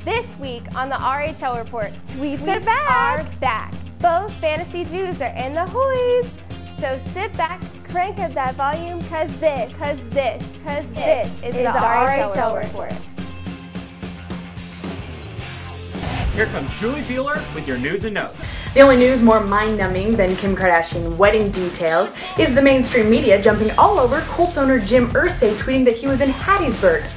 This week on the RHL Report, Tweets are back. Both Fantasy Jews are in the hoys. So sit back, crank up that volume, cause this is the RHL Report. Here comes Julie Buehler with your news and notes. The only news more mind-numbing than Kim Kardashian wedding details is the mainstream media jumping all over Colts owner Jim Irsay tweeting that he was in Hattiesburg.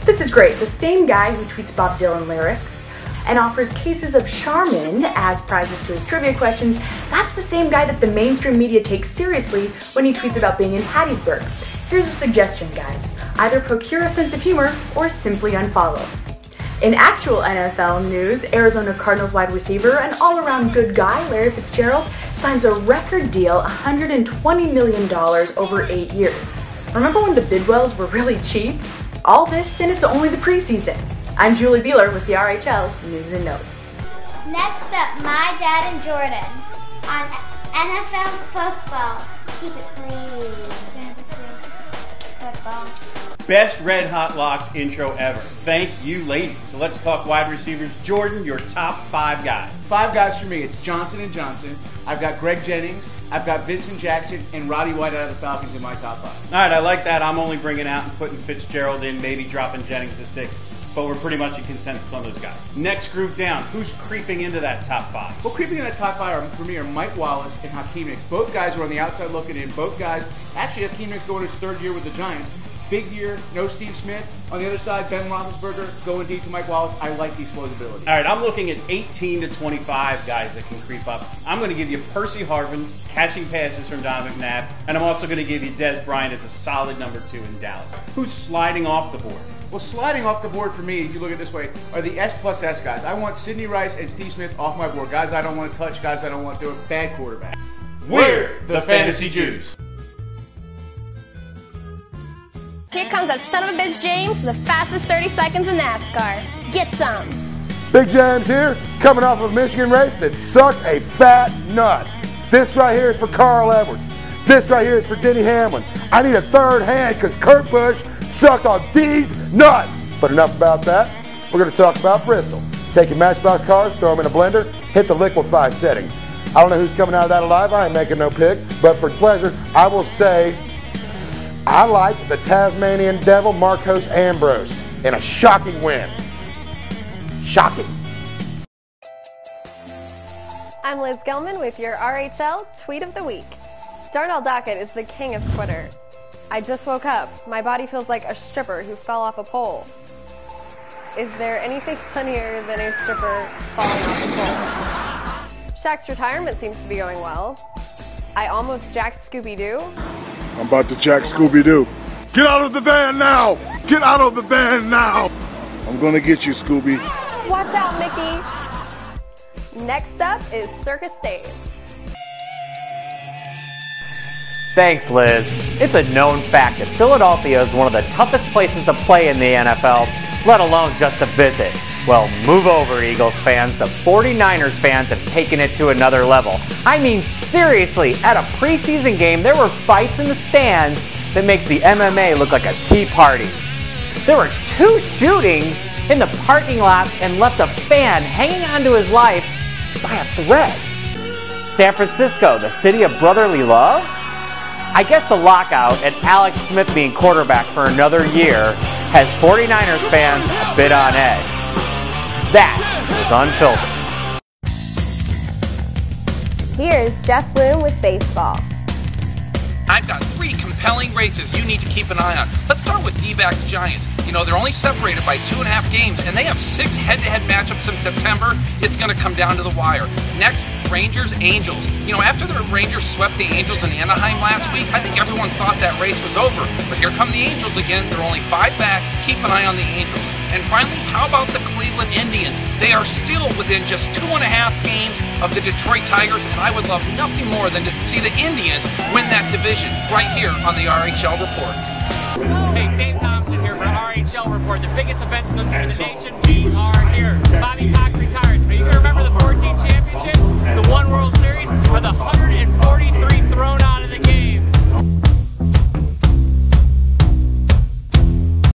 This is great. The same guy who tweets Bob Dylan lyrics and offers cases of Charmin as prizes to his trivia questions, that's the same guy that the mainstream media takes seriously when he tweets about being in Hattiesburg. Here's a suggestion, guys. Either procure a sense of humor or simply unfollow. In actual NFL news, Arizona Cardinals wide receiver and all-around good guy Larry Fitzgerald signs a record deal, $120 million over 8 years. Remember when the Bidwells were really cheap? All this, and it's only the preseason. I'm Julie Buehler with the RHL News and Notes. Next up, my dad and Jordan on NFL football. Keep it clean. Fantasy football. Best Red Hot Locks intro ever. Thank you, ladies. So let's talk wide receivers. Jordan, your top 5 guys. 5 guys for me. It's Johnson & Johnson. I've got Greg Jennings. I've got Vincent Jackson and Roddy White out of the Falcons in my top 5. All right, I like that. I'm only bringing out and putting Fitzgerald in, maybe dropping Jennings to 6. But we're pretty much in consensus on those guys. Next group down, who's creeping into that top 5? Well, creeping in that top 5 for me are Mike Wallace and Hakeem Nicks. Both guys are on the outside looking in. Both guys, actually Hakeem Nicks going his 3rd year with the Giants. Big year, no Steve Smith. On the other side, Ben Roethlisberger going deep to Mike Wallace. I like the explosibility. All right, I'm looking at 18 to 25 guys that can creep up. I'm going to give you Percy Harvin catching passes from Donovan McNabb, and I'm also going to give you Des Bryant as a solid number 2 in Dallas. Who's sliding off the board? Well, sliding off the board for me, if you look at it this way, are the S+S guys. I want Sidney Rice and Steve Smith off my board. Guys I don't want to touch, guys I don't want to do it. Bad quarterback. We're the Fantasy Jews. Here comes that son of a bitch James, the fastest 30 seconds in NASCAR. Get some. Big James here, coming off of a Michigan race that sucked a fat nut. This right here is for Carl Edwards. This right here is for Denny Hamlin. I need a third hand because Kurt Busch sucked on these nuts. But enough about that. We're going to talk about Bristol. Take your Matchbox cars, throw them in a blender, hit the liquefy setting. I don't know who's coming out of that alive. I ain't making no pick. But for pleasure, I will say I like the Tasmanian Devil, Marcos Ambrose, in a shocking win. Shocking. I'm Liz Gilmann with your RHL Tweet of the Week. Darnell Dockett is the king of Twitter. I just woke up. My body feels like a stripper who fell off a pole. Is there anything funnier than a stripper falling off a pole? Shaq's retirement seems to be going well. I almost jacked Scooby-Doo. I'm about to jack Scooby-Doo. Get out of the van now! Get out of the van now! I'm gonna get you, Scooby. Watch out, Mickey. Next up is Circusdave. Thanks, Liz. It's a known fact that Philadelphia is one of the toughest places to play in the NFL, let alone just to visit. Well, move over, Eagles fans. The 49ers fans have taken it to another level. I mean, seriously, at a preseason game, there were fights in the stands that makes the MMA look like a tea party. There were 2 shootings in the parking lot and left a fan hanging onto his life by a thread. San Francisco, the city of brotherly love? I guess the lockout and Alex Smith being quarterback for another year has 49ers fans a bit on edge. That is Unfiltered. Here's Geoff Bloom with baseball. I've got 3 compelling races you need to keep an eye on. Let's start with D-backs Giants. You know, they're only separated by 2.5 games, and they have 6 head-to-head matchups in September. It's going to come down to the wire. Next, Rangers Angels. You know, after the Rangers swept the Angels in Anaheim last week, I think everyone thought that race was over. But here come the Angels again. They're only 5 back. Keep an eye on the Angels. And finally, how about the Cleveland Indians? They are still within just 2.5 games of the Detroit Tigers, and I would love nothing more than to see the Indians win that division right here on the RHL Report. Hey, Dave Thompson here for RHL Report. The biggest events in the nation, we are here. Bobby Cox retired.